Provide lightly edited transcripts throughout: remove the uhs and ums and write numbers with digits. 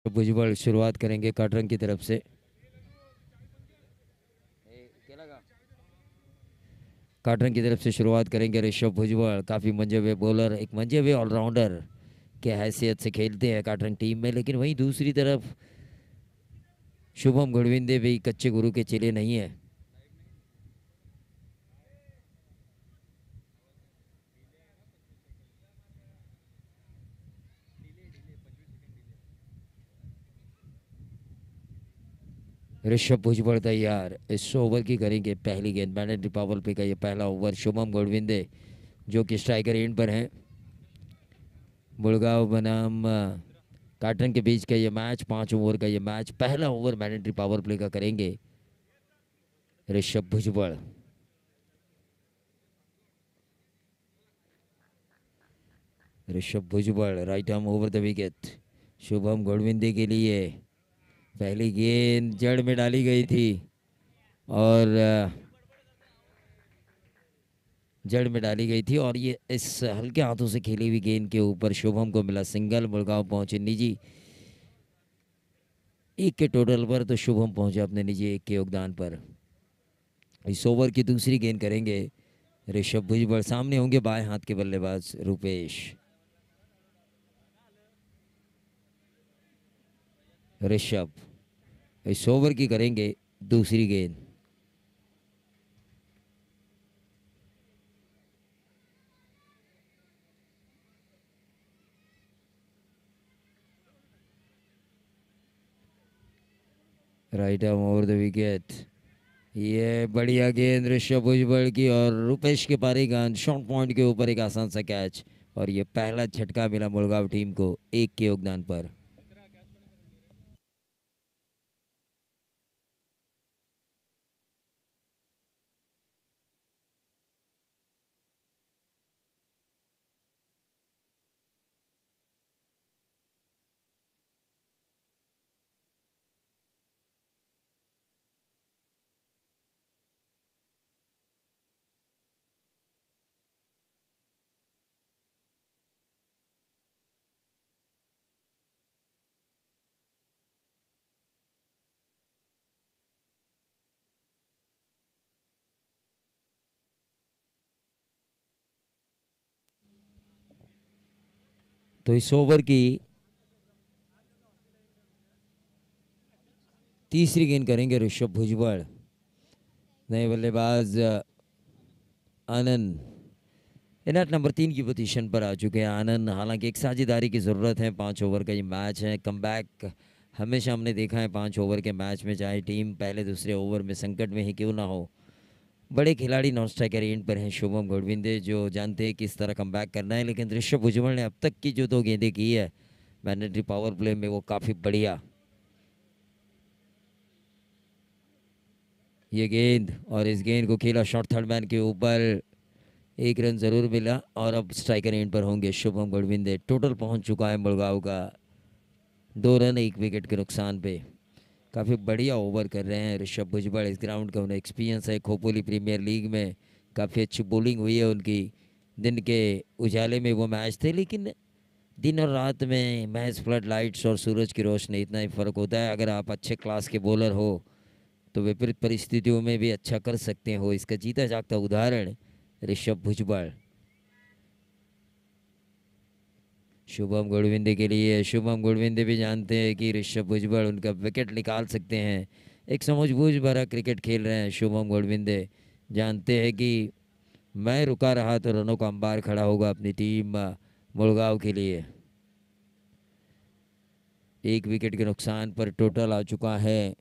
भुजबल शुरुआत करेंगे काटरंग की तरफ से। काटरंग की तरफ से शुरुआत करेंगे ऋषभ भुजबल। काफ़ी मंजे हुए बॉलर, एक मंजे हुए ऑलराउंडर के हैसियत से खेलते हैं काटरंग टीम में। लेकिन वहीं दूसरी तरफ शुभम गुड़विंदे भी कच्चे गुरु के चेले नहीं है। ऋषभ भुजबल तैयार, इस ओवर की करेंगे पहली गेंद। मैंडेटरी पावर प्ले का ये पहला ओवर। शुभम गुड़विंदे जो कि स्ट्राइकर एंड पर हैं। मुड़गांव बनाम काटरंग के बीच का ये मैच, 5 ओवर का ये मैच। पहला ओवर मैंडेटरी पावर प्ले का करेंगे Rishabh Bhujbal. Rishabh Bhujbal right arm over the wicket. Shubham Gudvinde के लिए पहली गेंद जड़ में डाली गई थी और जड़ में डाली गई थी और ये इस हल्के हाथों से खेली हुई गेंद के ऊपर शुभम को मिला सिंगल। मुड़गांव पहुंचे निजी एक के टोटल पर, तो शुभम पहुंचे अपने निजी एक के योगदान पर। इस ओवर की दूसरी गेंद करेंगे ऋषभ भुजबल। सामने होंगे बाएं हाथ के बल्लेबाज रुपेश। ऋषभ इस ओवर की करेंगे दूसरी गेंद। Right arm over the wicket. ये बढ़िया गेंद ऋषभ भुजबल की और रुपेश के पारी गेंद शॉर्ट पॉइंट के ऊपर एक आसान सा कैच। और ये पहला झटका मिला मुड़गांव टीम को एक के योगदान पर। तो इस ओवर की तीसरी गेंद करेंगे ऋषभ भुजबल। नए बल्लेबाज आनंद इनट नंबर 3 की पोजीशन पर आ चुके हैं आनंद। हालांकि एक साझेदारी की ज़रूरत है, 5 ओवर का ये मैच है। कमबैक हमेशा हमने देखा है 5 ओवर के मैच में, चाहे टीम पहले दूसरे ओवर में संकट में ही क्यों ना हो। बड़े खिलाड़ी नॉन स्ट्राइकर एंड पर हैं शुभम गुड़विंदे, जो जानते हैं किस तरह कमबैक करना है। लेकिन ऋषभ भुजबल ने अब तक की जो 2 गेंदें की है मैंडेटरी पावर प्ले में, वो काफ़ी बढ़िया। ये गेंद और इस गेंद को खेला शॉर्ट थर्ड मैन के ऊपर, 1 रन ज़रूर मिला और अब स्ट्राइकर एंड पर होंगे शुभम गुड़विंदे। टोटल पहुंच चुका है मुड़गांव का 2 रन 1 विकेट के नुकसान पे। काफ़ी बढ़िया ओवर कर रहे हैं ऋषभ भुजबल। इस ग्राउंड का उन्हें एक्सपीरियंस है, खोपोली प्रीमियर लीग में काफ़ी अच्छी बॉलिंग हुई है उनकी। दिन के उजाले में वो मैच थे, लेकिन दिन और रात में महज फ्लड लाइट्स और सूरज की रोशनी, इतना ही फ़र्क होता है। अगर आप अच्छे क्लास के बॉलर हो तो विपरीत परिस्थितियों में भी अच्छा कर सकते हो। इसका जीता जागता उदाहरण ऋषभ भुजबल। शुभम गुड़विंदे के लिए, शुभम गुड़विंदे भी जानते हैं कि ऋषभ भुजबल उनका विकेट निकाल सकते हैं। एक समझबूझ भरा क्रिकेट खेल रहे हैं शुभम गुड़विंदे। जानते हैं कि मैं रुका रहा तो रनों का अंबार खड़ा होगा अपनी टीम मुड़गांव के लिए। 1 विकेट के नुकसान पर टोटल आ चुका है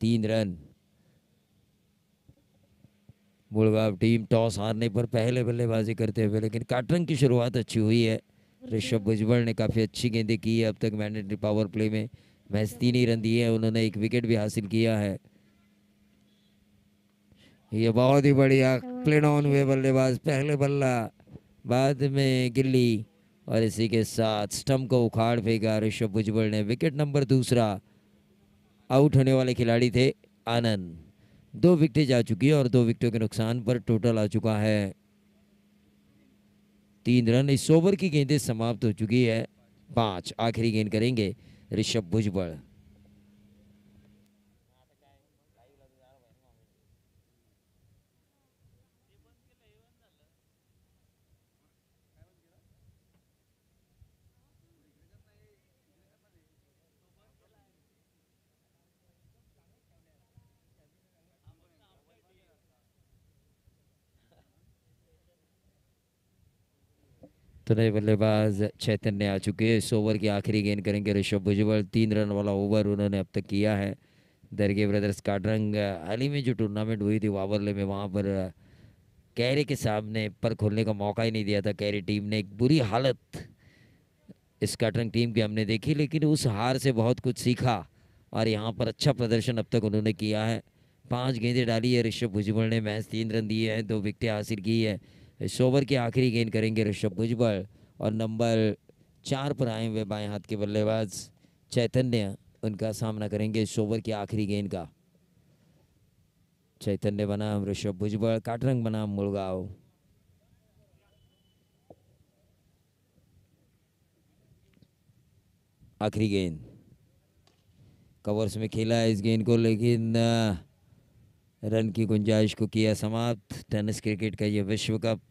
3 रन। मुड़गांव टीम टॉस हारने पर पहले बल्लेबाजी करते हुए, लेकिन काटरंग की शुरुआत अच्छी हुई है। ऋषभ भुजबल ने काफ़ी अच्छी गेंदें की है अब तक मैंडेटरी पावर प्ले में। महज 3 ही रन दिए हैं उन्होंने, 1 विकेट भी हासिल किया है। ये बहुत ही बढ़िया प्लेन ऑन हुए बल्लेबाज, पहले बल्ला बाद में गिल्ली और इसी के साथ स्टंप को उखाड़ फेंका ऋषभ भुजबल ने। विकेट नंबर दूसरा। आउट होने वाले खिलाड़ी थे आनंद। 2 विकेटें जा चुकी है और 2 विकेटों के नुकसान पर टोटल आ चुका है 3 रन। इस ओवर की गेंदें समाप्त हो चुकी है 5। आखिरी गेंद करेंगे ऋषभ भुजबल। तो नए बल्लेबाज चैतन्य आ चुके हैं। इस ओवर की आखिरी गेंद करेंगे ऋषभ भुजबल। 3 रन वाला ओवर उन्होंने अब तक किया है। दरगे ब्रदर्स काटरंग हाल ही में जो टूर्नामेंट हुई थी वावरले में, वहाँ पर कैरी के सामने पर खोलने का मौका ही नहीं दिया था। कैरी टीम ने एक बुरी हालत इस काटरंग टीम की हमने देखी, लेकिन उस हार से बहुत कुछ सीखा और यहाँ पर अच्छा प्रदर्शन अब तक उन्होंने किया है। 5 गेंदें डाली है ऋषभ भुजबल ने, मैच 3 रन दिए हैं, 2 विकेटें हासिल की है। इस ओवर की आखिरी गेंद करेंगे ऋषभ भुजबल और नंबर 4 पर आए हुए बाएं हाथ के बल्लेबाज चैतन्य उनका सामना करेंगे इस ओवर की आखिरी गेंद का। चैतन्य बनाम ऋषभ भुजबल, काटरंग बनाम मुलगांव। आखिरी गेंद कवर्स में खेला है इस गेंद को, लेकिन रन की गुंजाइश को किया समाप्त। टेनिस क्रिकेट का ये विश्व कप,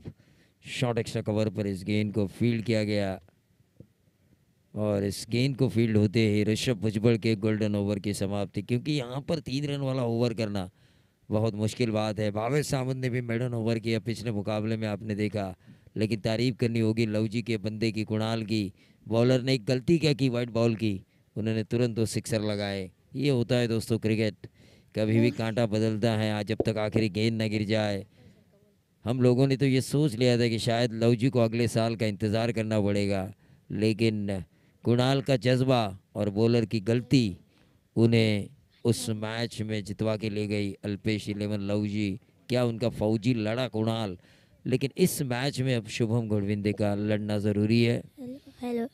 शॉर्ट एक्स्ट्रा कवर पर इस गेंद को फील्ड किया गया और इस गेंद को फील्ड होते ही ऋषभ भुजबल के गोल्डन ओवर की समाप्ति। क्योंकि यहाँ पर 3 रन वाला ओवर करना बहुत मुश्किल बात है। भावेश सावंत ने भी मेडन ओवर किया पिछले मुकाबले में, आपने देखा, लेकिन तारीफ करनी होगी लव जी के बंदे की, कुणाल की। बॉलर ने एक गलती क्या की, वाइट बॉल की, उन्होंने तुरंत 2 सिक्सर लगाए। ये होता है दोस्तों क्रिकेट, कभी भी कांटा बदलता है। आज जब तक आखिरी गेंद न गिर जाए, हम लोगों ने तो ये सोच लिया था कि शायद लव जी को अगले साल का इंतज़ार करना पड़ेगा, लेकिन कुणाल का जज्बा और बॉलर की गलती उन्हें उस मैच में जितवा के ले गई। अल्पेश 11 लव जी, क्या उनका फौजी लड़ा कुणाल, लेकिन इस मैच में अब शुभम गुरविंदे का लड़ना ज़रूरी है। हेलो,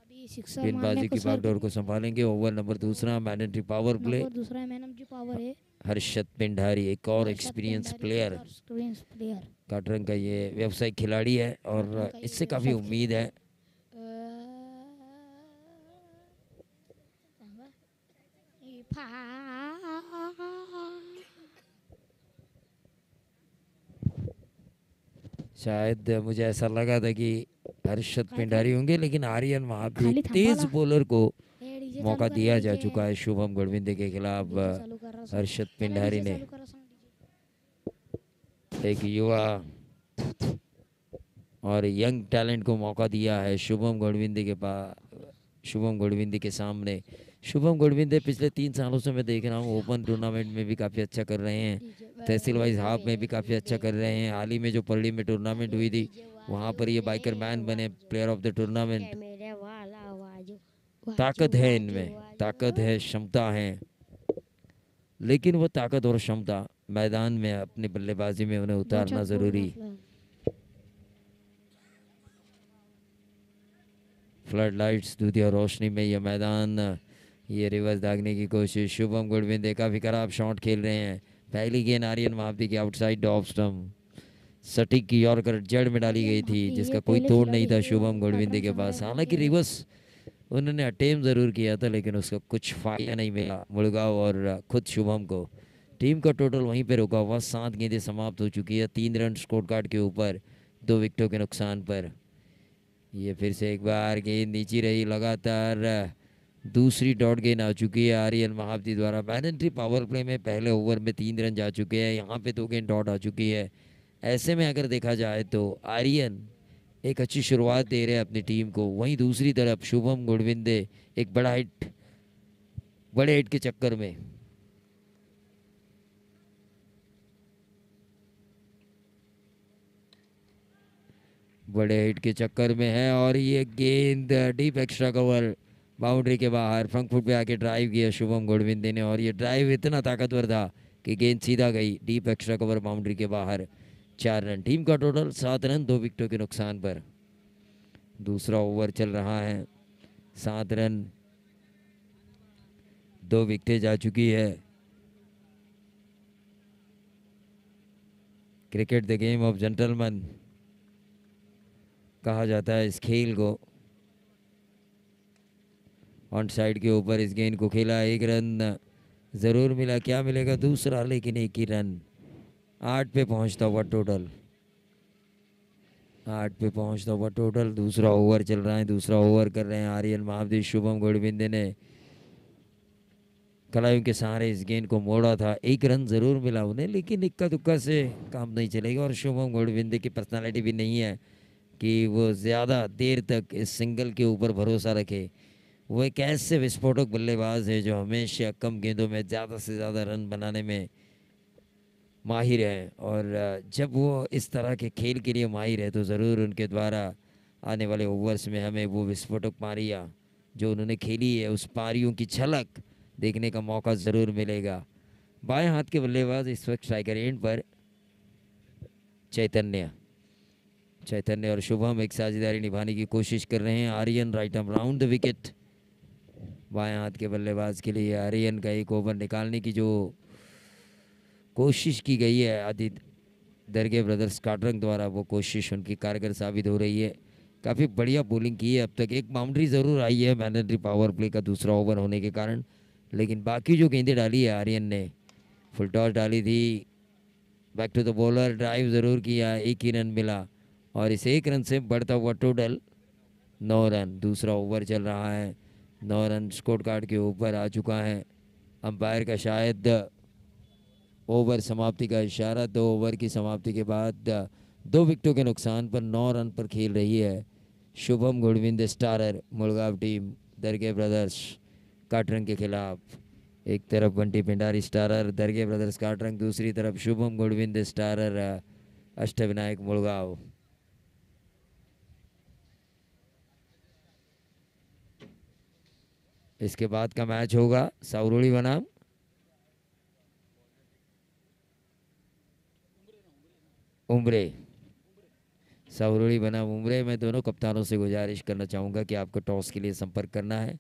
अभी सिक्सर मारने गेंदबाजी को की सर बागडोर को संभालेंगे। ओवर नंबर दूसरा, मैंडेटरी पावर प्ले। नंबर दूसरा है, मैन जी पावर है। हर्षद पिंडारी, एक और Harshad experience Pendari, player, experience player. काटरंग का ये व्यावसायिक खिलाड़ी है और इससे काफ़ी उम्मीद है। शायद मुझे ऐसा लगा था कि हर्षद पिंडारी होंगे, लेकिन आर्यन वहाँ पे खाली एक थांबा तेज ना। बॉलर को डीजे मौका चालू करा, दिया जा डीजे चुका है शुभम गुरविंदे के खिलाफ। डीजे चालू कर रहा हर्षद सांग, पिंडारी डीजे ने चालू करा सांग, एक युवा और यंग टैलेंट को मौका दिया है शुभम गुरविंदे के पास, शुभम गुरविंदे के सामने। शुभम गुरविंदे पिछले 3 सालों से मैं देख रहा हूँ ओपन टूर्नामेंट में भी काफ़ी अच्छा कर रहे हैं, तहसील वाइज हाफ में भी काफ़ी अच्छा कर रहे हैं। हाल ही में जो पर्ली में टूर्नामेंट हुई थी, वहाँ पर ये बाइकर मैन बने प्लेयर ऑफ द टूर्नामेंट। ताकत है इनमें, ताकत है, क्षमता है, लेकिन वो ताकत और क्षमता मैदान में अपनी बल्लेबाजी में उन्हें उतारना ज़रूरी। फ्लड लाइट्स, दूधिया रोशनी में ये मैदान, ये रिवर्स दागने की कोशिश। शुभम गुरविंदे काफ़ी खराब शॉट खेल रहे हैं। पहली गेंद आर्यन महावती की आउटसाइड ऑफ स्टंप, सटीक की यॉर्कर जड़ में डाली गई थी, जिसका कोई तोड़ नहीं था शुभम गुरविंदे के पास। हालांकि रिवर्स उन्होंने अटेम्प्ट ज़रूर किया था, लेकिन उसका कुछ फायदा नहीं मिला मुलगांव और खुद शुभम को। टीम का टोटल वहीं पे रुका हुआ, 7 गेंदें समाप्त हो चुकी है, 3 रन स्कोर कार्ड के ऊपर, 2 विकेटों के नुकसान पर। ये फिर से एक बार गेंद नीचे रही, लगातार दूसरी डॉट गेंद आ चुकी है आर्यन महावती द्वारा। मैनेंट्री पावर प्ले में पहले ओवर में 3 रन जा चुके हैं, यहाँ पे 2 गेंद डॉट आ चुकी है। ऐसे में अगर देखा जाए तो आर्यन एक अच्छी शुरुआत दे रहे हैं अपनी टीम को, वहीं दूसरी तरफ शुभम गुरविंदे एक बड़े हिट के चक्कर में है और ये गेंद डीप एक्स्ट्रा कवर बाउंड्री के बाहर, फ्रंट फुट पे आके ड्राइव किया शुभम गुरविंदे ने और ये ड्राइव इतना ताकतवर था कि गेंद सीधा गई डीप एक्स्ट्रा कवर बाउंड्री के बाहर। 4 रन, टीम का टोटल 7 रन, 2 विकेटों के नुकसान पर। दूसरा ओवर चल रहा है, 7 रन, 2 विकेटें जा चुकी है। Cricket the game of gentleman कहा जाता है इस खेल को। ऑन साइड के ऊपर इस गेंद को खेला, एक रन ज़रूर मिला, क्या मिलेगा दूसरा, लेकिन एक ही रन। 8 पे पहुंचता हुआ टोटल, 8 पे पहुंचता हुआ टोटल। दूसरा ओवर चल रहा है, दूसरा ओवर कर रहे हैं आर्यन महाबदी। शुभम गोडविंदे ने कलाइयों के सहारे इस गेंद को मोड़ा था, एक रन ज़रूर मिला उन्हें, लेकिन इक्का दुक्का से काम नहीं चलेगा। और शुभम गोडविंदे की पर्सनालिटी भी नहीं है कि वो ज़्यादा देर तक इस सिंगल के ऊपर भरोसा रखे। वो एक ऐसे विस्फोटक बल्लेबाज है जो हमेशा कम गेंदों में ज़्यादा से ज़्यादा रन बनाने में माहिर है। और जब वो इस तरह के खेल के लिए माहिर है तो ज़रूर उनके द्वारा आने वाले ओवर्स में हमें वो विस्फोटक पारियाँ जो उन्होंने खेली है उस पारियों की झलक देखने का मौका ज़रूर मिलेगा। बाएं हाथ के बल्लेबाज इस वक्त स्ट्राइकर एंड पर चैतन्य और शुभम एक साझेदारी निभाने की कोशिश कर रहे हैं। Aryan right arm round the wicket. बाएं हाथ के बल्लेबाज के लिए आर्यन का एक ओवर निकालने की जो कोशिश की गई है आदित्य दरगे ब्रदर्स काटरंग द्वारा, वो कोशिश उनकी कारगर साबित हो रही है। काफ़ी बढ़िया बॉलिंग की है अब तक। एक बाउंड्री ज़रूर आई है मैंडेटरी पावर प्ले का दूसरा ओवर होने के कारण, लेकिन बाकी जो गेंदें डाली है आर्यन ने, फुल टॉस डाली थी, back to the bowler, drive ज़रूर किया, एक ही रन मिला। और इस एक रन से बढ़ता हुआ टोटल 9 रन। दूसरा ओवर चल रहा है, 9 रन स्कोर कार्ड के ऊपर आ चुका है। अंपायर का शायद ओवर समाप्ति का इशारा। 2 ओवर की समाप्ति के बाद 2 विकेटों के नुकसान पर 9 रन पर खेल रही है शुभम गोडविंदे स्टारर मुड़गांव टीम दरगे ब्रदर्स काटरंग के खिलाफ। एक तरफ बंटी पिंडारी स्टारर दरगे ब्रदर्स काटरंग, दूसरी तरफ शुभम गोडविंदे स्टारर अष्टविनायक मुड़गांव। इसके बाद का मैच होगा साउरोली बनाम उमरे। साउरोली बनाम उमरे। मैं दोनों कप्तानों से गुजारिश करना चाहूँगा कि आपको टॉस के लिए संपर्क करना है।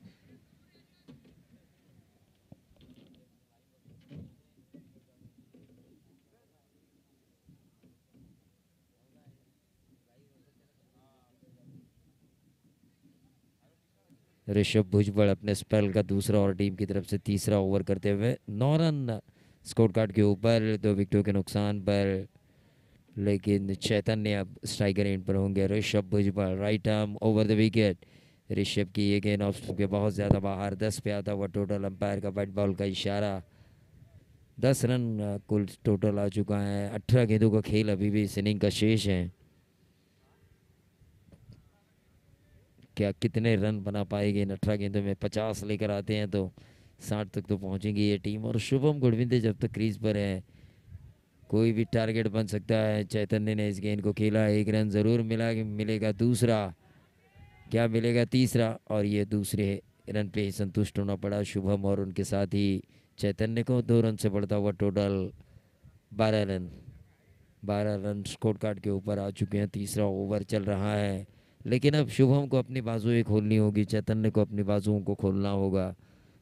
ऋषभ भुजबल अपने स्पेल का दूसरा और टीम की तरफ से तीसरा ओवर करते हुए 9 रन स्कोर कार्ड के ऊपर, 2 विकेटों के नुकसान पर, लेकिन चैतन्य अब स्ट्राइकर एंड पर होंगे। Rishabh Bhujbal right arm over the wicket. Rishabh की ये गेंद ऑफ स्टंप के बहुत ज़्यादा बाहर, 10 पे आता हुआ टोटल। अंपायर का व्हाइट बॉल का इशारा। 10 रन कुल टोटल आ चुका है। 18 गेंदों का खेल अभी भी इस इनिंग का शेष है। क्या कितने रन बना पाएगी इन 18 गेंदों में? 50 लेकर आते हैं तो 60 तक तो पहुंचेगी ये टीम। और शुभम गोडविंदे जब तक क्रीज पर है कोई भी टारगेट बन सकता है। चैतन्य ने इस गेंद को खेला, एक रन ज़रूर मिला, मिलेगा दूसरा, क्या मिलेगा तीसरा? और ये दूसरे रन पे ही संतुष्ट होना पड़ा शुभम और उनके साथ ही चैतन्य को। 2 रन से बढ़ता हुआ total 12 run. 12 run score card के ऊपर आ चुके हैं। तीसरा ओवर चल रहा है, लेकिन अब शुभम को अपनी बाजुएं खोलनी होगी, चैतन्य को अपनी बाजुओं को खोलना होगा,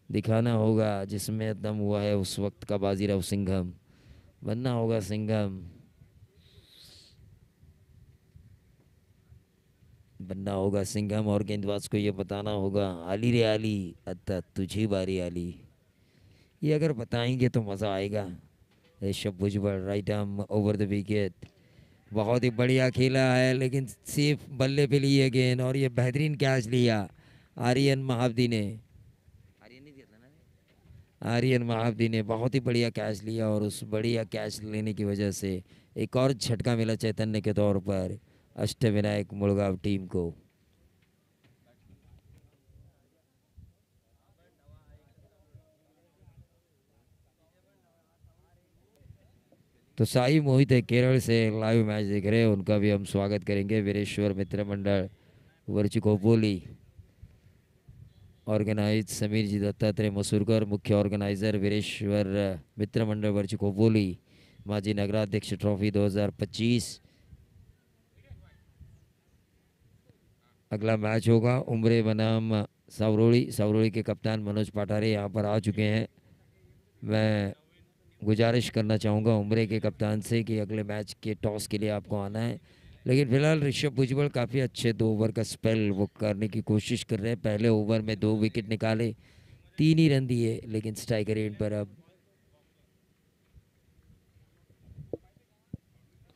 दिखाना होगा जिसमें दम हुआ है उस वक्त का बाजीराव सिंघम। बनना होगा सिंघम, बनना होगा सिंघम। और गेंदबाज को ये बताना होगा आली रे आली अत्ता तुझी बारी आली। ये अगर बताएंगे तो मज़ा आएगा। Rishabh Bhujbal right arm over the wicket. बहुत ही बढ़िया खेला है, लेकिन सिर्फ बल्ले पे ली है गेंद और ये बेहतरीन कैच लिया आर्यन महाबदी ने। आर्यन महाबदी ने बहुत ही बढ़िया कैच लिया और उस बढ़िया कैच लेने की वजह से एक और झटका मिला चैतन्य के तौर पर अष्टविनायक मुड़गांव टीम को। तो साई मोहित है केरल से, लाइव मैच देख रहे हैं, उनका भी हम स्वागत करेंगे। वीरेश्वर मित्र मंडल वर्चिकोपोली, ऑर्गेनाइज समीर जी दत्तात्रेय मसूरकर, मुख्य ऑर्गेनाइजर वीरेश्वर मित्र मंडल वर्चिकोपोली, माजी नगराध्यक्ष ट्रॉफी 2025। अगला मैच होगा उमरे बनाम सावरोली। सावरोली के कप्तान मनोज पाठारे यहाँ पर आ चुके हैं। मैं गुजारिश करना चाहूँगा उमरे के कप्तान से कि अगले मैच के टॉस के लिए आपको आना है। लेकिन फिलहाल ऋषभ भुजबल काफ़ी अच्छे 2 ओवर का स्पेल वो करने की कोशिश कर रहे हैं। पहले ओवर में 2 विकेट निकाले, 3 ही रन दिए, लेकिन स्ट्राइकर एंड पर अब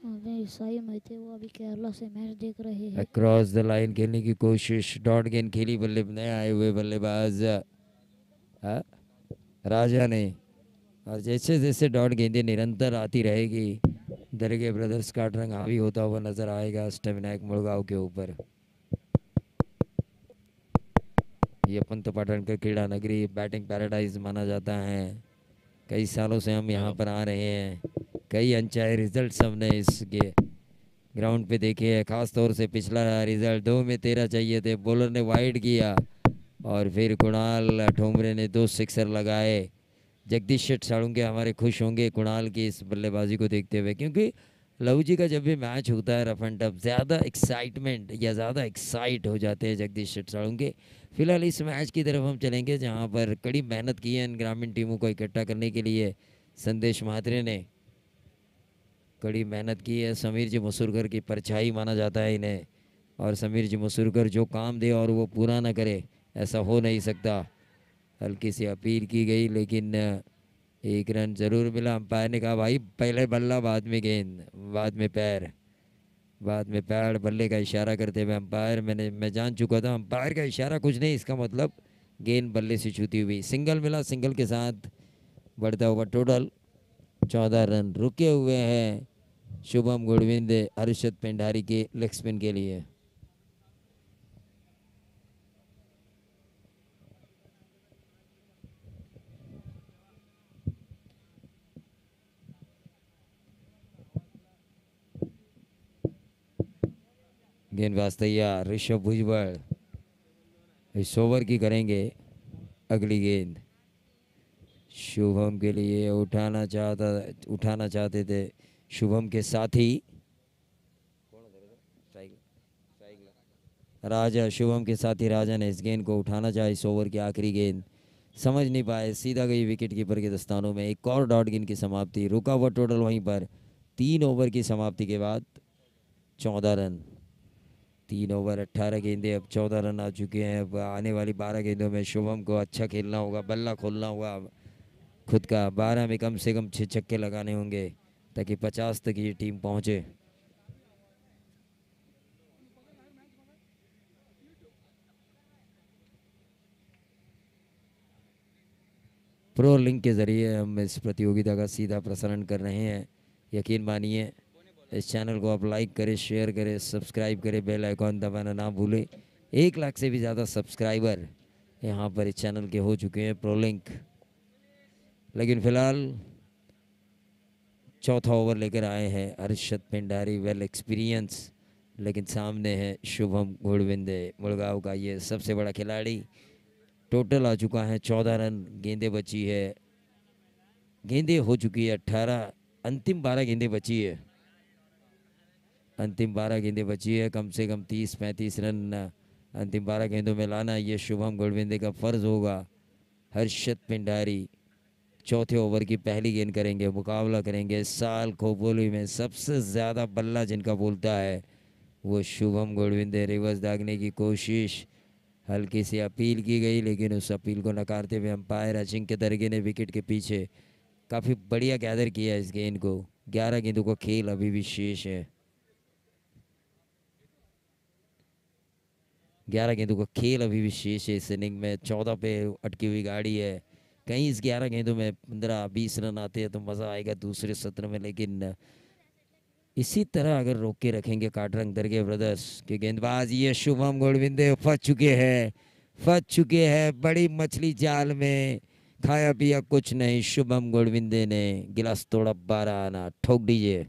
अभी साई मोहिते वो अभी केरला से मैच देख रहे हैं। अक्रॉस द लाइन खेलने की कोशिश, डॉट गेंद खेली बल्ले नए आए हुए बल्लेबाज राजा ने। और जैसे जैसे डॉट गेंदें निरंतर आती रहेगी, दरगे ब्रदर्स का रंग हावी होता हुआ नजर आएगा स्टेमिनाक मुड़गांव के ऊपर। ये पंत पाटणकर क्रीड़ा नगरी बैटिंग पैराडाइज माना जाता है। कई सालों से हम यहाँ पर आ रहे हैं, कई अनचाहे रिजल्ट हमने इस ग्राउंड पे देखे हैं। खास तौर से पिछला रिजल्ट 2 में 13 चाहिए थे, बॉलर ने वाइड किया और फिर कुणाल ठोमरे ने 2 सिक्सर लगाए। जगदीश शेठ साळुंके हमारे खुश होंगे कुणाल की इस बल्लेबाजी को देखते हुए, क्योंकि लहू जी का जब भी मैच होता है रफ एंड टफ, ज़्यादा एक्साइटमेंट या ज़्यादा एक्साइट हो जाते हैं जगदीश शेठ साळुंके। फिलहाल इस मैच की तरफ हम चलेंगे जहां पर कड़ी मेहनत की है इन ग्रामीण टीमों को इकट्ठा करने के लिए संदेश महात्रे ने। कड़ी मेहनत की है, समीर जी मसूरकर की परछाई माना जाता है इन्हें। और समीर जी मसूरकर जो काम दे और वो पूरा ना करे, ऐसा हो नहीं सकता। हल्की सी अपील की गई, लेकिन 1 रन जरूर मिला। अंपायर ने कहा भाई पहले बल्ला बाद में गेंद, बाद में पैर, बाद में पैर, बल्ले का इशारा करते हुए अंपायर। मैं जान चुका था अंपायर का इशारा कुछ नहीं, इसका मतलब गेंद बल्ले से छूती हुई। सिंगल मिला, सिंगल के साथ बढ़ता हुआ टोटल 14 रन रुके हुए हैं शुभम गुरविंद हर्षद पेंडारी के लेग स्पिन के लिए। गेंदबाज तैयार, ऋषभ भुजबल इस ओवर की करेंगे अगली गेंद। शुभम के लिए उठाना चाहते थे शुभम के साथी राजा। शुभम के साथी राजा ने इस गेंद को उठाना चाहा, इस ओवर की आखिरी गेंद समझ नहीं पाए, सीधा गई विकेट कीपर के दस्तानों में। एक और डॉट गेंद की समाप्ति, रुका हुआ टोटल वहीं पर 3 ओवर की समाप्ति के बाद 14 रन। 3 ओवर 18 गेंदे, अब 14 रन आ चुके हैं। अब आने वाली 12 गेंदों में शुभम को अच्छा खेलना होगा, बल्ला खोलना होगा खुद का। 12 में कम से कम 6 छक्के लगाने होंगे ताकि 50 तक ये टीम पहुंचे। प्रो लिंक के ज़रिए हम इस प्रतियोगिता का सीधा प्रसारण कर रहे हैं। यकीन मानिए, इस चैनल को आप लाइक करें, शेयर करें, सब्सक्राइब करें, बेल आइकॉन दबाना ना भूलें। 1 लाख से भी ज़्यादा सब्सक्राइबर यहाँ पर इस चैनल के हो चुके हैं, प्रो लिंक। लेकिन फ़िलहाल चौथा ओवर लेकर आए हैं हर्षद पेंडारी, वेल एक्सपीरियंस। लेकिन सामने है शुभम गुड़विंदे, मुड़गांव का ये सबसे बड़ा खिलाड़ी। टोटल आ चुका है 14 रन, गेंदें बची है, गेंदें हो चुकी है 18, अंतिम 12 गेंदें बची है। अंतिम 12 गेंदें बची है, कम से कम 30-35 रन अंतिम 12 गेंदों में लाना ये शुभम गुड़विंदे का फ़र्ज़ होगा। हर्षद पिंडारी चौथे ओवर की पहली गेंद करेंगे, मुकाबला करेंगे। इस साल खोपोली में सबसे ज़्यादा बल्ला जिनका बोलता है वो शुभम गुड़विंदे। रिवर्स दागने की कोशिश, हल्की सी अपील की गई, लेकिन उस अपील को नकारते हुए अंपायर अजिंक्य दरगे ने विकेट के पीछे काफ़ी बढ़िया गैदर किया इस गेंद को। 11 गेंदों का खेल अभी भी शेष है। 11 गेंदों का खेल अभी भी शेष है इस इनिंग में। 14 पे अटकी हुई गाड़ी है। कहीं इस 11 गेंदों में 15-20 रन आते हैं तो मज़ा आएगा दूसरे सत्र में, लेकिन इसी तरह अगर रोक के रखेंगे काटरंग दरगे ब्रदर्स के गेंदबाज, ये शुभम गुड़विंदे फंस चुके हैं बड़ी मछली जाल में। खाया पिया कुछ नहीं, शुभम गुड़विंदे ने गिलास तोड़ा 12 आना। ठोक दीजिए।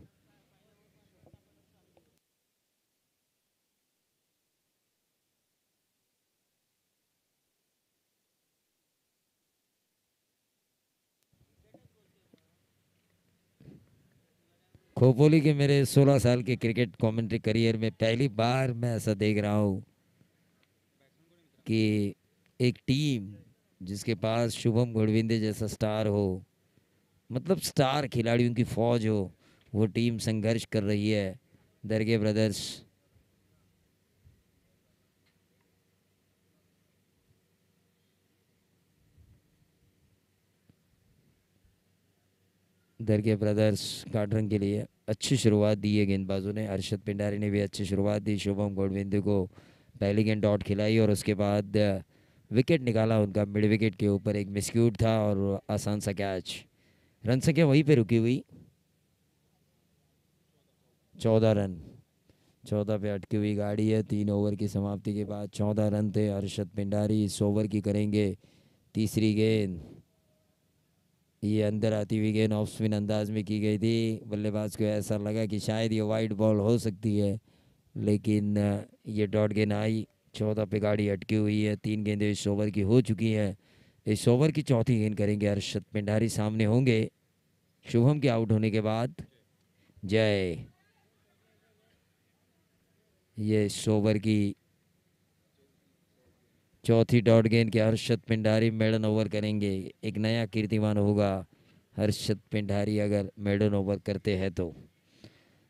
खोपोली के मेरे 16 साल के क्रिकेट कमेंट्री करियर में पहली बार मैं ऐसा देख रहा हूँ कि एक टीम जिसके पास शुभम गुड़विंदे जैसा स्टार हो, मतलब स्टार खिलाड़ियों की फौज हो, वो टीम संघर्ष कर रही है दरगे ब्रदर्स दरगे ब्रदर्स कार्टरन के लिए अच्छी शुरुआत दी है गेंदबाजों ने। अरशद पिंडारी ने भी अच्छी शुरुआत दी। शुभम गोडविंदे को पहली गेंद डॉट खिलाई और उसके बाद विकेट निकाला उनका। मिड विकेट के ऊपर एक मिसक्यूट था और आसान सा कैच। रन संख्या वहीं पे रुकी हुई 14 रन। 14 पे अटकी हुई गाड़ी है। 3 ओवर की समाप्ति के बाद 14 रन थे। अरशद पिंडारी इस ओवर की करेंगे तीसरी गेंद। ये अंदर आती हुई गेंद ऑफ स्पिन अंदाज में की गई थी। बल्लेबाज को ऐसा लगा कि शायद ये वाइड बॉल हो सकती है, लेकिन ये डॉट गेंद आई। 14 पे गाड़ी अटकी हुई है। 3 गेंदें इस ओवर की हो चुकी हैं। इस ओवर की चौथी गेंद करेंगे अरशद पिंडारी। सामने होंगे शुभम के आउट होने के बाद जय। ये इस ओवर की चौथी डॉट गेंद के हर्षद पिंडारी मेडन ओवर करेंगे। एक नया कीर्तिमान होगा हर्षद पिंडारी अगर मेडन ओवर करते हैं तो।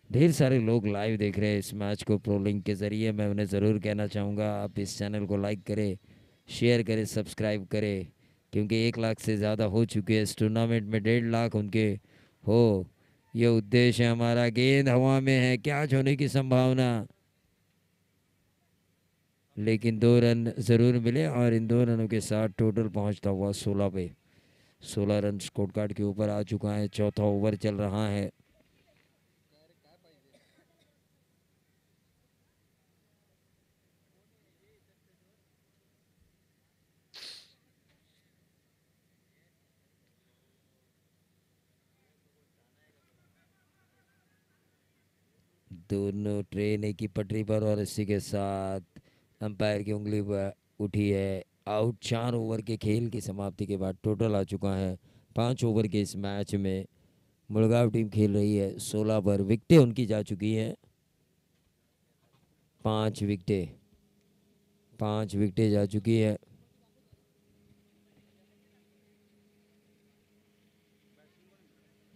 ढेर सारे लोग लाइव देख रहे हैं इस मैच को प्रो लिंक के ज़रिए। मैं उन्हें ज़रूर कहना चाहूँगा आप इस चैनल को लाइक करें, शेयर करें, सब्सक्राइब करें, क्योंकि 1 लाख से ज़्यादा हो चुके हैं इस टूर्नामेंट में। 1.5 लाख उनके हो, ये उद्देश्य है हमारा। गेंद हवा में है, कैच होने की संभावना, लेकिन 2 रन ज़रूर मिले और इन 2 रनों के साथ टोटल पहुंचता हुआ 16 पे। 16 रन स्कोर कार्ड के ऊपर आ चुका है। चौथा ओवर चल रहा है। दोनों ट्रेन एक ही पटरी पर और इसी के साथ अंपायर की उंगली पर उठी है। आउट। 4 ओवर के खेल की समाप्ति के बाद टोटल आ चुका है 5 ओवर के इस मैच में मुड़गांव टीम खेल रही है 16 पर। विकेटें उनकी जा चुकी हैं 5 विकेटें। 5 विकेटें जा चुकी है।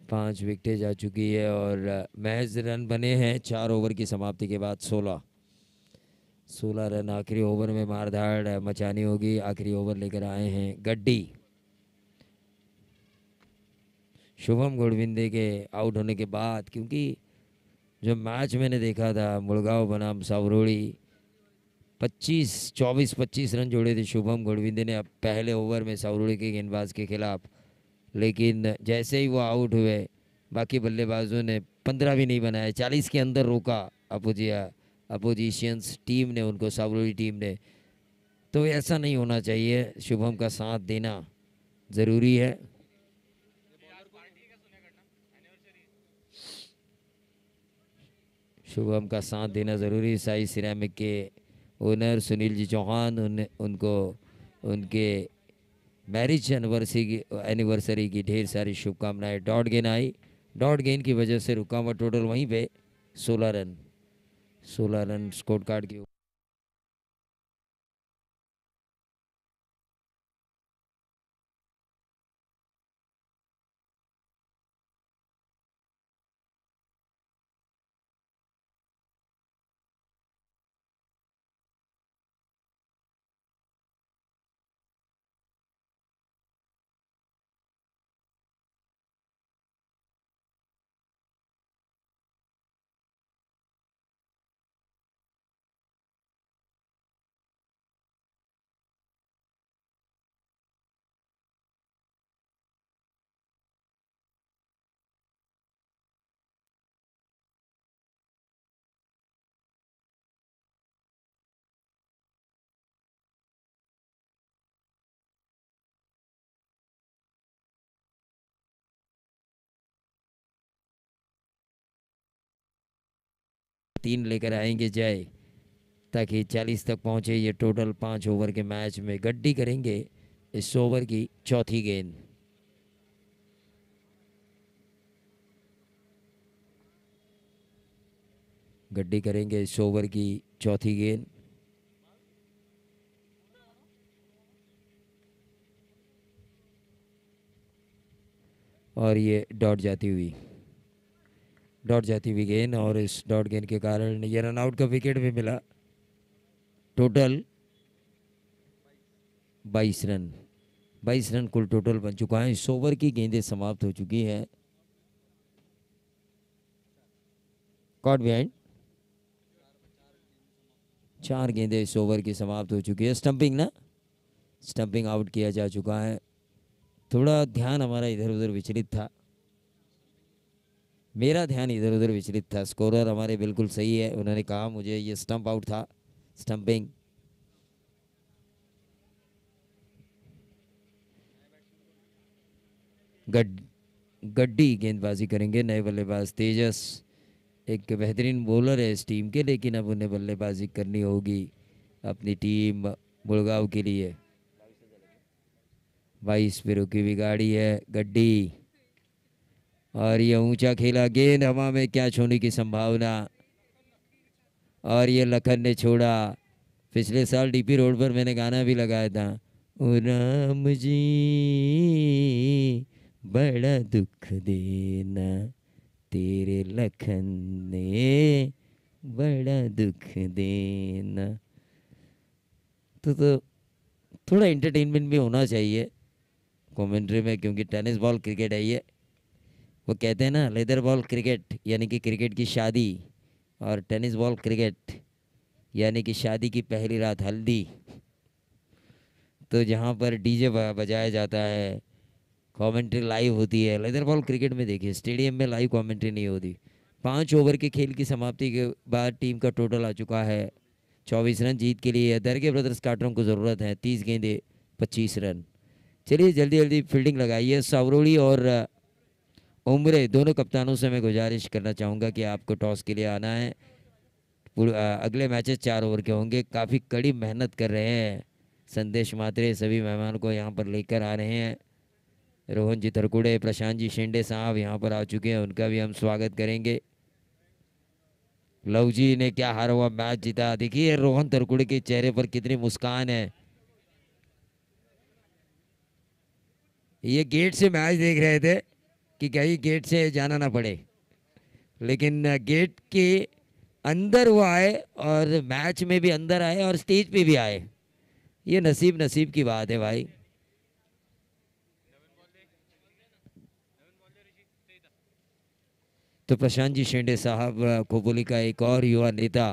5 विकेटें जा चुकी है और महज रन बने हैं 4 ओवर की समाप्ति के बाद 16 रन। आखिरी ओवर में मारधाड़ मचानी होगी। आखिरी ओवर लेकर आए हैं गड्डी। शुभम गोडविंदे के आउट होने के बाद, क्योंकि जो मैच मैंने देखा था मुड़गांव बनाम सावरोड़ी, 25 रन जोड़े थे शुभम गोडविंदे ने अब पहले ओवर में सावरोड़ी के गेंदबाज के खिलाफ। लेकिन जैसे ही वो आउट हुए बाकी बल्लेबाजों ने 15 भी नहीं बनाए, 40 के अंदर रोका अपोजिशियंस टीम ने उनको, सावरोड़ी टीम ने। तो ऐसा नहीं होना चाहिए। शुभम का साथ देना ज़रूरी है। शुभम का साथ देना ज़रूरी। साई सिरेमिक के ओनर सुनील जी चौहान उनको उनके मैरिज एनिवर्सरी की ढेर सारी शुभकामनाएं। डॉट गेंद आई। डॉट गेंद की वजह से रुका हुआ टोटल वहीं पे 16 रन। 16 रन स्कोर कार्ड के 3 लेकर आएंगे जय, ताकि 40 तक पहुंचे। ये टोटल 5 ओवर के मैच में गड्डी करेंगे इस ओवर की चौथी गेंद। गड्डी करेंगे इस ओवर की चौथी गेंद और ये डॉट जाती हुई। डॉट जाती हुई गेंद और इस डॉट गेंद के कारण ये रन आउट का विकेट भी मिला। टोटल 22 रन, 22 रन कुल टोटल बन चुका है। इस ओवर की गेंदें समाप्त हो चुकी हैं। कॉट बिहाइंड 4 गेंदें इस ओवर की समाप्त हो चुकी है। स्टंपिंग ना, स्टंपिंग आउट किया जा चुका है। थोड़ा ध्यान हमारा इधर उधर विचलित था, मेरा ध्यान इधर उधर विचलित था। स्कोरर हमारे बिल्कुल सही है, उन्होंने कहा मुझे ये स्टंप आउट था, स्टंपिंग। गड गड्डी गेंदबाजी करेंगे नए बल्लेबाज तेजस। एक बेहतरीन बॉलर है इस टीम के, लेकिन अब उन्हें बल्लेबाजी करनी होगी अपनी टीम गुड़गांव के लिए। 22 पे रुकी हुई गाड़ी है गड्डी, और ये ऊंचा खेला, गेंद हवा में कैच होने की संभावना, और ये लखन ने छोड़ा। पिछले साल डीपी रोड पर मैंने गाना भी लगाया था, ओ राम जी बड़ा दुख देना, तेरे लखन ने बड़ा दुख देना। तो थोड़ा एंटरटेनमेंट भी होना चाहिए कमेंट्री में, क्योंकि टेनिस बॉल क्रिकेट है ये। वो कहते हैं ना लेदर बॉल क्रिकेट यानी कि क्रिकेट की शादी, और टेनिस बॉल क्रिकेट यानी कि शादी की पहली रात हल्दी। तो जहाँ पर डीजे बजाया जाता है, कमेंट्री लाइव होती है। लेदर बॉल क्रिकेट में देखिए स्टेडियम में लाइव कमेंट्री नहीं होती। 5 ओवर के खेल की समाप्ति के बाद टीम का टोटल आ चुका है 24 रन। जीत के लिए दरगे ब्रदर्स काटरों को ज़रूरत है 30 गेंदे 25 रन। चलिए जल्दी जल्दी फील्डिंग लगाइए। सावरोली और उमरे दोनों कप्तानों से मैं गुजारिश करना चाहूँगा कि आपको टॉस के लिए आना है। अगले मैचेस 4 ओवर के होंगे। काफ़ी कड़ी मेहनत कर रहे हैं संदेश मात्रे, सभी मेहमान को यहाँ पर लेकर आ रहे हैं। रोहन जी तरकुड़े, प्रशांत जी शेंडे साहब यहाँ पर आ चुके हैं, उनका भी हम स्वागत करेंगे। लव जी ने क्या हारा हुआ मैच जीता। देखिए रोहन तरकुड़े के चेहरे पर कितनी मुस्कान है। ये गेट से मैच देख रहे थे कि कहीं गेट से जाना ना पड़े, लेकिन गेट के अंदर वो आए और मैच में भी अंदर आए और स्टेज पे भी आए। ये नसीब नसीब की बात है भाई। तो प्रशांत जी शेंडे साहब खोपोली का एक और युवा नेता,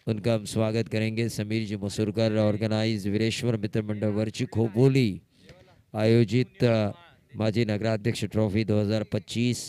उनका हम स्वागत करेंगे। समीर जी मसूरकर, ऑर्गेनाइज वीरेश्वर मित्र मंडल वर्ची खोपोली आयोजित माजी नगराध्यक्ष ट्रॉफी 2025।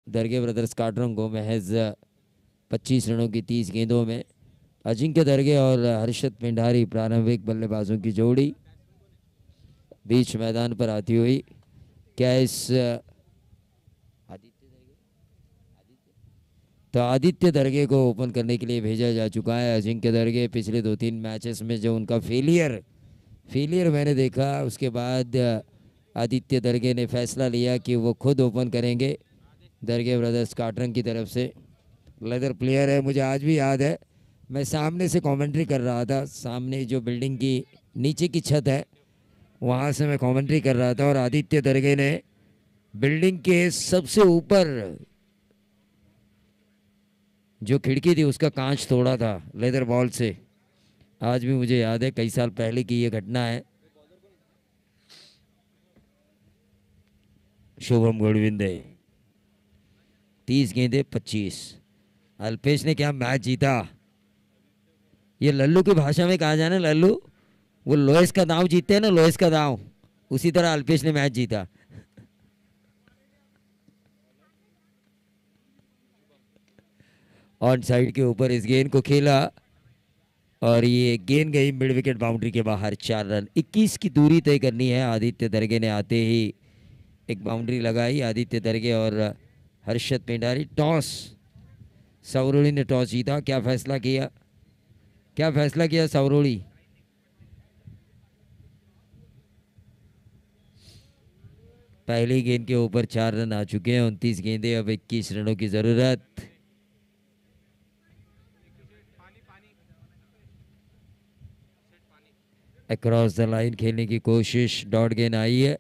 दरगे ब्रदर्स काटरों को महज 25 रनों की 30 गेंदों में अजिंक्य दरगे और हर्षद पिंडारी प्रारंभिक बल्लेबाजों की जोड़ी बीच मैदान पर आती हुई। क्या इस तो आदित्य दरगे को ओपन करने के लिए भेजा जा चुका है। अजिंक्य दरगे पिछले 2-3 मैचेस में जो उनका फेलियर फेलियर मैंने देखा, उसके बाद आदित्य दरगे ने फैसला लिया कि वो खुद ओपन करेंगे। दरगे ब्रदर्स काटरंग की तरफ से लेदर प्लेयर है, मुझे आज भी याद है। मैं सामने से कमेंट्री कर रहा था, सामने जो बिल्डिंग की नीचे की छत है वहाँ से मैं कमेंट्री कर रहा था, और आदित्य दरगे ने बिल्डिंग के सबसे ऊपर जो खिड़की थी उसका कांच तोड़ा था लेदर बॉल से। आज भी मुझे याद है, कई साल पहले की ये घटना है। शुभम गोडविंदे 30 गेंदे 25। अल्पेश ने क्या मैच जीता। ये लल्लू की भाषा में कहा जाए ना, लल्लू वो लोएस का दांव जीतते हैं ना, लोएस का दांव, उसी तरह अल्पेश ने मैच जीता। ऑन साइड के ऊपर इस गेंद को खेला और ये गेंद गई मिड विकेट बाउंड्री के बाहर। 4 रन। 21 की दूरी तय करनी है। आदित्य दरगे ने आते ही एक बाउंड्री लगाई। आदित्य दरगे और हर्षद पिंडारी। टॉस, सवरोड़ी ने टॉस जीता। क्या फैसला किया, क्या फैसला किया सवरोड़ी? पहली गेंद के ऊपर 4 रन आ चुके हैं। 29 गेंदे, अब 21 रनों की जरूरत। अक्रॉस द लाइन खेलने की कोशिश, डॉट गेंद आई है।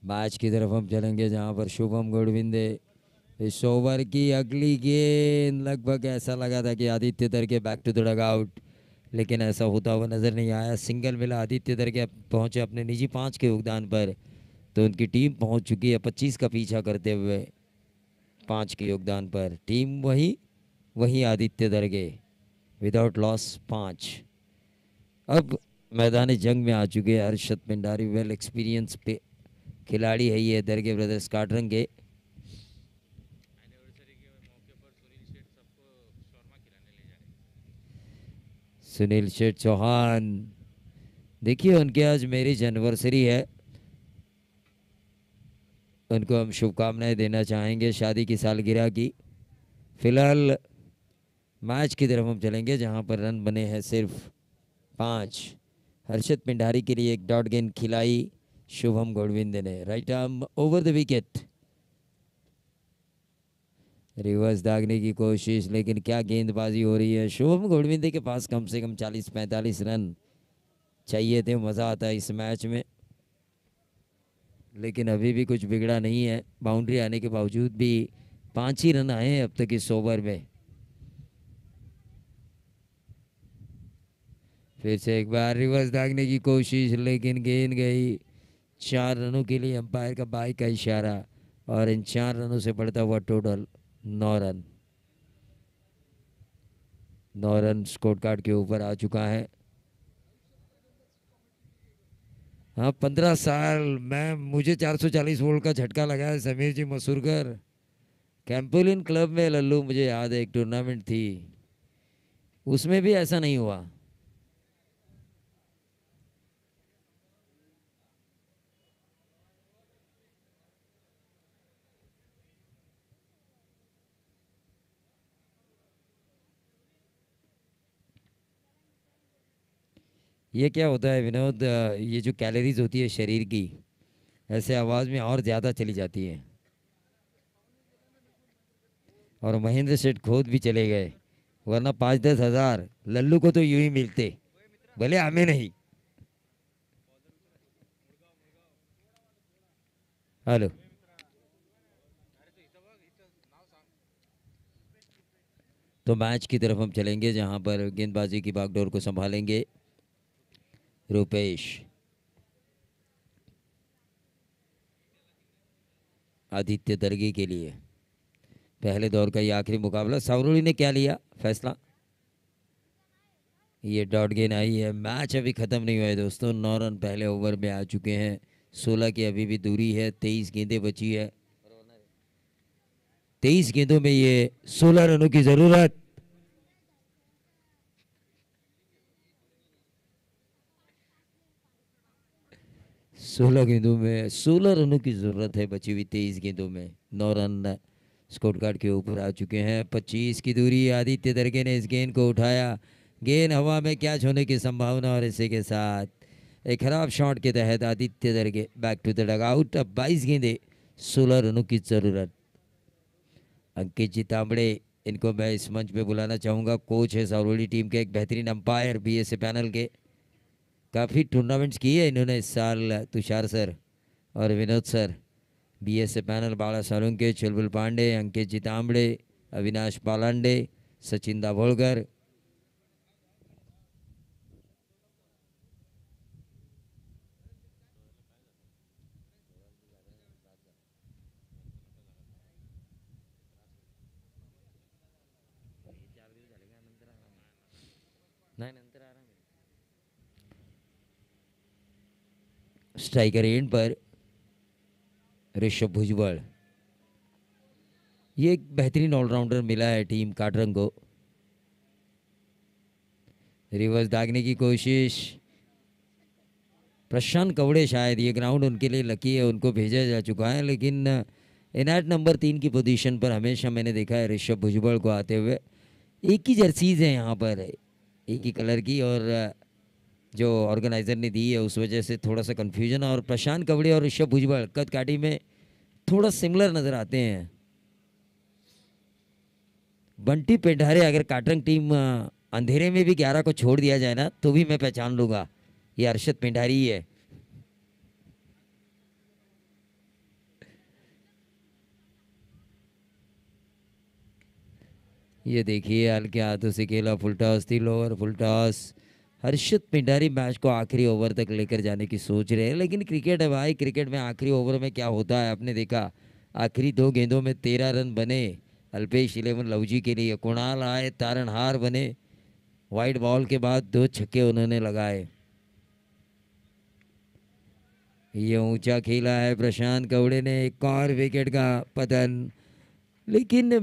मैच की तरफ हम चलेंगे जहां पर शुभम गोडविंदे। इस ओवर की अगली गेंद लगभग ऐसा लगा था कि Aditya Darge back to the dugout, लेकिन ऐसा होता हुआ नजर नहीं आया। सिंगल मिला। आदित्य दरगे पहुंचे अपने निजी 5 के योगदान पर, तो उनकी टीम पहुंच चुकी है 25 का पीछा करते हुए। 5 के योगदान पर टीम वही वही आदित्य दरगे विदाउट लॉस 5। अब मैदानी जंग में आ चुके हैं हर्षद पिंडारी। वेल एक्सपीरियंस पे खिलाड़ी है ये दरगे ब्रदर्स काटरंग के। सुनील शेठ चौहान, देखिए उनके आज मैरिज एनिवर्सरी है, उनको हम शुभकामनाएं देना चाहेंगे शादी की सालगिरह की। फिलहाल मैच की तरफ हम चलेंगे जहां पर रन बने हैं सिर्फ 5। हर्षद पिंडारी के लिए एक डॉट गेंद खिलाई शुभम गोडविंदे ने, right arm over the wicket. Reverse दागने की कोशिश, लेकिन क्या गेंदबाजी हो रही है। शुभम गोडविंदे के पास कम से कम 40-45 रन चाहिए थे। मज़ा आता है इस मैच में, लेकिन अभी भी कुछ बिगड़ा नहीं है। बाउंड्री आने के बावजूद भी 5 ही रन आए हैं अब तक इस ओवर में। फिर से एक बार रिवर्स दागने की कोशिश, लेकिन गेंद गई। 4 रनों के लिए अंपायर का बाई का इशारा, और इन 4 रनों से बढ़ता हुआ total 9 run. 9 run score card के ऊपर आ चुका है। हाँ, 15 साल मुझे 440 वोल्ट का झटका लगा है समीर जी मसूरकर। कैंपोलिन क्लब में लल्लू, मुझे याद है एक टूर्नामेंट थी, उसमें भी ऐसा नहीं हुआ। ये क्या होता है विनोद, ये जो कैलोरीज होती है शरीर की, ऐसे आवाज़ में और ज़्यादा चली जाती है। और महेंद्र सेठ खुद भी चले गए, वरना 5-10 हज़ार लल्लू को तो यूं ही मिलते, भले हमें नहीं। हेलो, तो मैच की तरफ हम चलेंगे जहां पर गेंदबाजी की बागडोर को संभालेंगे रुपेश। आदित्य दरगे के लिए पहले दौर का ये आखिरी मुकाबला। सावरुली ने क्या लिया फैसला? ये डॉट गेंद आई है। मैच अभी ख़त्म नहीं हुआ है दोस्तों, 9 रन पहले ओवर में आ चुके हैं। 16 की अभी भी दूरी है, 23 गेंदें बची है। 23 गेंदों में ये 16 रनों की ज़रूरत। 16 गेंदों में 16 रनों की ज़रूरत है बची हुई 23 गेंदों में। 9 रन स्कोर कार्ड के ऊपर आ चुके हैं। 25 की दूरी, आदित्य दरगे ने इस गेंद को उठाया। गेंद हवा में कैच होने की संभावना, और इसी के साथ एक खराब शॉट के तहत Aditya Darge back to the dugout. अब 22 गेंदे 16 रनों की ज़रूरत। अंकित जी तांबड़े, इनको मैं इस मंच पे बुलाना चाहूँगा। कोच है सावरोली टीम के, एक बेहतरीन अंपायर बीएसए पैनल के। काफ़ी टूर्नामेंट्स किए हैं इन्होंने इस साल, तुषार सर और Vinod sir. BSA panel Bala Salunke, Chulbul Pandey, Ankit ji Tambade, Avinash Palande, Sachin Dabholkar. Striker end पर ऋषभ भुजबल। ये एक बेहतरीन ऑलराउंडर मिला है टीम काटरंग को। रिवर्स दागने की कोशिश, प्रशांत कवड़े, शायद ये ग्राउंड उनके लिए लकी है, उनको भेजा जा चुका है। लेकिन इनएट नंबर 3 की पोजीशन पर हमेशा मैंने देखा है ऋषभ भुजबल को आते हुए। एक ही जर्सीज है यहाँ पर, एक ही कलर की, और जो ऑर्गेनाइजर ने दी है उस वजह से थोड़ा सा कन्फ्यूजन। और प्रशांत कवड़े और ऋषभ भुजबल कद काठी में थोड़ा सिमिलर नज़र आते हैं। बंटी पेंढारे, अगर काटरंग टीम अंधेरे में भी 11 को छोड़ दिया जाए ना, तो भी मैं पहचान लूँगा ये अरशद पेंढारी ही है। ये देखिए हल्के हाथों से खेला, फुल टॉस थी, lower full toss. Harshad Pindari match को आखिरी ओवर तक लेकर जाने की सोच रहे हैं, लेकिन क्रिकेट है भाई। क्रिकेट में आखिरी ओवर में क्या होता है आपने देखा। आखिरी 2 गेंदों में 13 रन बने अल्पेश 11 लवजी के लिए। कुणाल आए, तारणहार बने। वाइड बॉल के बाद 2 छक्के उन्होंने लगाए। ये ऊंचा खेला है प्रशांत कवड़े ने, एक और विकेट का पतन। लेकिन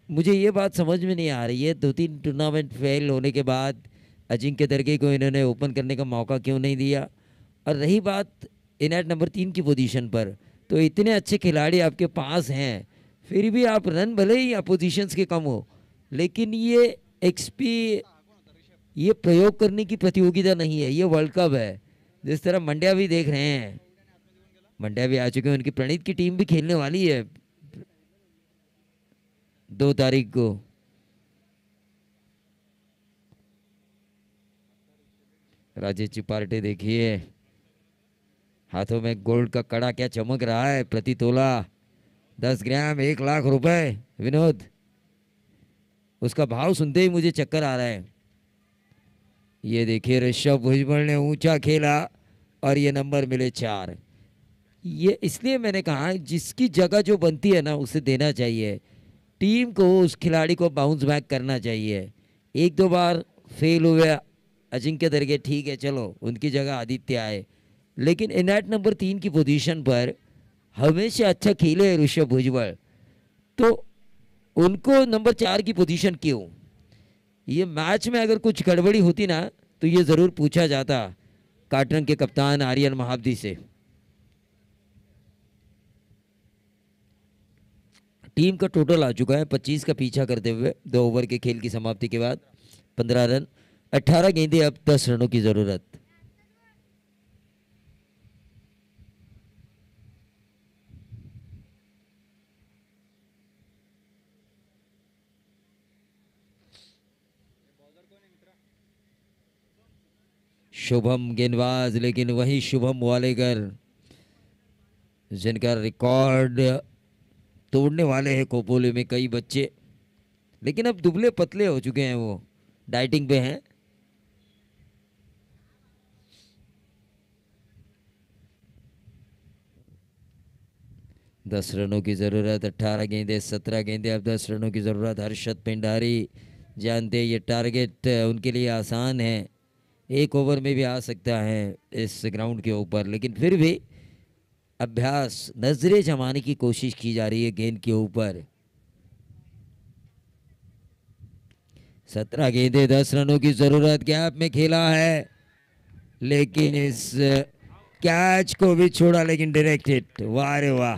मुझे ये बात समझ में नहीं आ रही है, 2-3 टूर्नामेंट फेल होने के बाद अजिंक्य दरगे को इन्होंने ओपन करने का मौका क्यों नहीं दिया। और रही बात इनएट नंबर 3 की पोजीशन पर, तो इतने अच्छे खिलाड़ी आपके पास हैं, फिर भी आप रन भले ही अपोजिशंस के कम हो, लेकिन ये एक्सपी, ये प्रयोग करने की प्रतियोगिता नहीं है, ये वर्ल्ड कप है। जिस तरह मंड्या भी देख रहे हैं, मंड्या भी आ चुके हैं, उनकी प्रणीत की टीम भी खेलने वाली है 2 तारीख को। राजेश चिपार्टे देखिए, हाथों में गोल्ड का कड़ा क्या चमक रहा है, प्रति तोला 10 ग्राम 1 लाख रुपए। विनोद, उसका भाव सुनते ही मुझे चक्कर आ रहा है। ये देखिए ऋषभ भुजबल ने ऊंचा खेला और ये नंबर मिले 4। ये इसलिए मैंने कहा जिसकी जगह जो बनती है ना उसे देना चाहिए। टीम को, उस खिलाड़ी को बाउंस बैक करना चाहिए। 1-2 बार फेल हुए अजिंक्य दरगे, ठीक है चलो, उनकी जगह आदित्य आए, लेकिन इनएट नंबर 3 की पोजीशन पर हमेशा अच्छा खेले ऋषभ भुजबल, तो उनको नंबर 4 की पोजीशन क्यों। ये मैच में अगर कुछ गड़बड़ी होती ना, तो ये ज़रूर पूछा जाता काटरंग के कप्तान आर्यन महाब्दी से। टीम का टोटल आ चुका है 25 का पीछा करते हुए 2 ओवर के खेल की समाप्ति के बाद। 15 रन, 18 गेंदें, अब 10 रनों की जरूरत। शुभम गेंदबाज, लेकिन वही शुभम वालेकर जिनका रिकॉर्ड तोड़ने वाले हैं कोपोले में कई बच्चे, लेकिन अब दुबले पतले हो चुके हैं, वो डाइटिंग पे हैं। 10 रनों की ज़रूरत, 18 गेंदें, 17 गेंदें, अब 10 रनों की ज़रूरत। हर्षद पिंडारी जानते हैं ये टारगेट उनके लिए आसान है, एक ओवर में भी आ सकता है इस ग्राउंड के ऊपर, लेकिन फिर भी अभ्यास, नजरें जमाने की कोशिश की जा रही है गेंद के ऊपर। 17 गेंदें 10 रनों की जरूरत, गैप में खेला है लेकिन इस कैच को भी छोड़ा, लेकिन डायरेक्ट हिट। वाह रे वाह,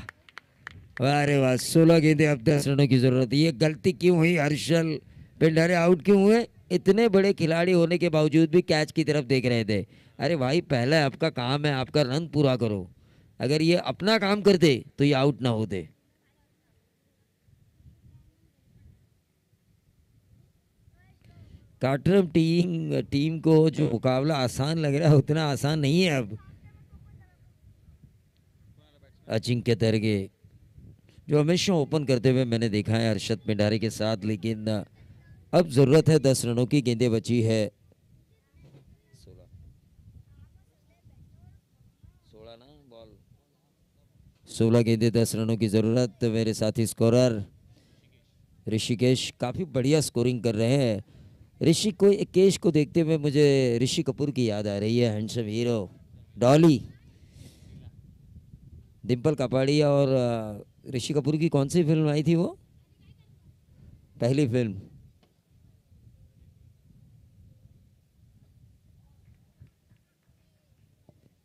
वाह रे वाह। 16 गेंदें अब 10 रनों की जरूरत। ये गलती क्यों हुई? हर्षल पिंडारी आउट क्यों हुए? इतने बड़े खिलाड़ी होने के बावजूद भी कैच की तरफ देख रहे थे। अरे भाई, पहले आपका काम है, आपका रन पूरा करो। अगर ये अपना काम करते तो ये आउट ना होते। काटरम टीम को जो मुकाबला आसान लग रहा है उतना आसान नहीं है अब। अजिंक्य दरगे जो हमेशा ओपन करते हुए मैंने देखा है हर्षद पिंडारी के साथ, लेकिन अब जरूरत है 10 रनों की। गेंदें बची है 16 ना बॉल, 16 गेंदें 10 रनों की जरूरत। मेरे साथी स्कोरर ऋषिकेश काफी बढ़िया स्कोरिंग कर रहे हैं। ऋषिकेश को देखते हुए मुझे ऋषि कपूर की याद आ रही है, हैंडसम हीरो, डॉली। डिम्पल कापाड़िया और ऋषि कपूर की कौन सी फिल्म आई थी वो, पहली फिल्म?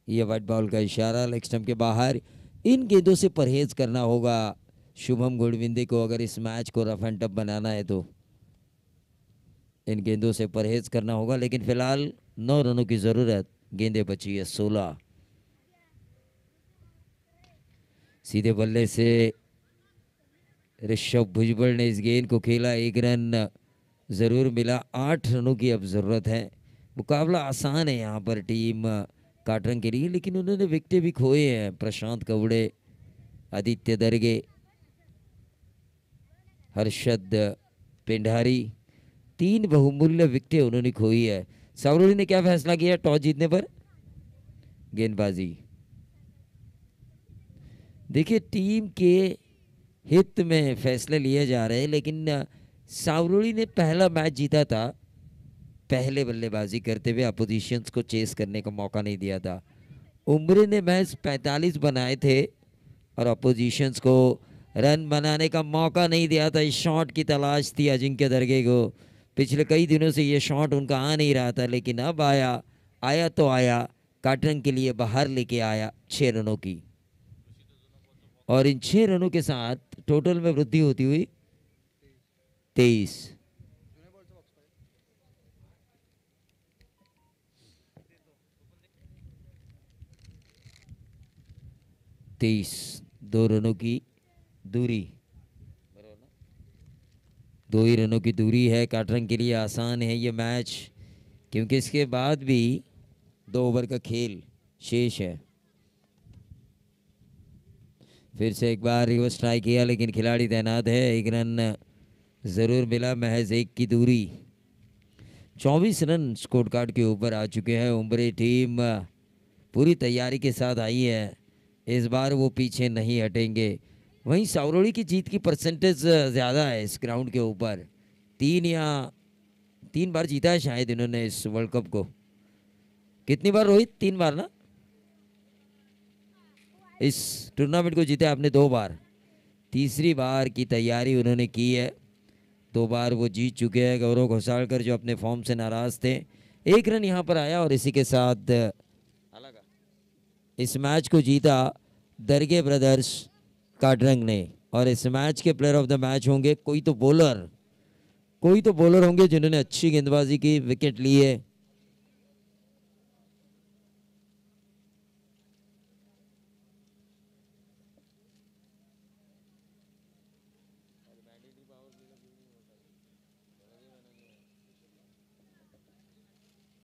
ये वाइट बॉल का इशारा, लेग स्टंप के बाहर। इन गेंदों से परहेज करना होगा शुभम गुडविंदे को अगर इस मैच को रफ एंड टफ बनाना है तो। इन गेंदों से परहेज करना होगा, लेकिन फिलहाल 9 रनों की जरूरत, गेंदें बची है 16। सीधे बल्ले से ऋषभ भुजबल ने इस गेंद को खेला, 1 रन जरूर मिला। 8 रनों की अब जरूरत है। मुकाबला आसान है यहाँ पर टीम काटरंग के लिए, लेकिन उन्होंने विकेटें भी खोए हैं। प्रशांत कवड़े, आदित्य दरगे, हर्षद पिंडारी, 3 बहुमूल्य विकेटें उन्होंने खोई है। सावरोली ने क्या फैसला किया टॉस जीतने पर? गेंदबाजी। देखिए, टीम के हित में फैसले लिए जा रहे हैं, लेकिन सावरोली ने पहला मैच जीता था पहले बल्लेबाजी करते हुए, अपोजिशंस को चेस करने का मौका नहीं दिया था। उमरे ने मैच 45 बनाए थे और अपोजिशंस को रन बनाने का मौका नहीं दिया था। इस शॉट की तलाश थी अजिंक्य दरगे को, पिछले कई दिनों से ये शॉट उनका आ नहीं रहा था, लेकिन अब आया तो आया। काटरंग के लिए बाहर लेके आया 6 रनों की, और इन 6 रनों के साथ टोटल में वृद्धि होती हुई 23। दो रनों की दूरी, 2 ही रनों की दूरी है। काटरंग के लिए आसान है ये मैच, क्योंकि इसके बाद भी 2 ओवर का खेल शेष है। फिर से एक बार रिवर्स ट्राई किया, लेकिन खिलाड़ी तैनात है। 1 रन जरूर मिला, महज 1 की दूरी। 24 रन स्कोर कार्ड के ऊपर आ चुके हैं। उमरे टीम पूरी तैयारी के साथ आई है, इस बार वो पीछे नहीं हटेंगे। वहीं सावरोली की जीत की परसेंटेज ज़्यादा है इस ग्राउंड के ऊपर। 3 बार जीता है शायद इन्होंने इस वर्ल्ड कप को। कितनी बार रोहित? 3 बार ना? इस टूर्नामेंट को जीते आपने 2 बार, तीसरी बार की तैयारी उन्होंने की है। 2 बार वो जीत चुके हैं। गौरव घोसालकर जो अपने फॉर्म से नाराज थे, 1 रन यहाँ पर आया और इसी के साथ इस मैच को जीता दरगे ब्रदर्स काटरंग ने। और इस मैच के प्लेयर ऑफ द मैच होंगे कोई तो बॉलर होंगे जिन्होंने अच्छी गेंदबाजी की, विकेट लिए।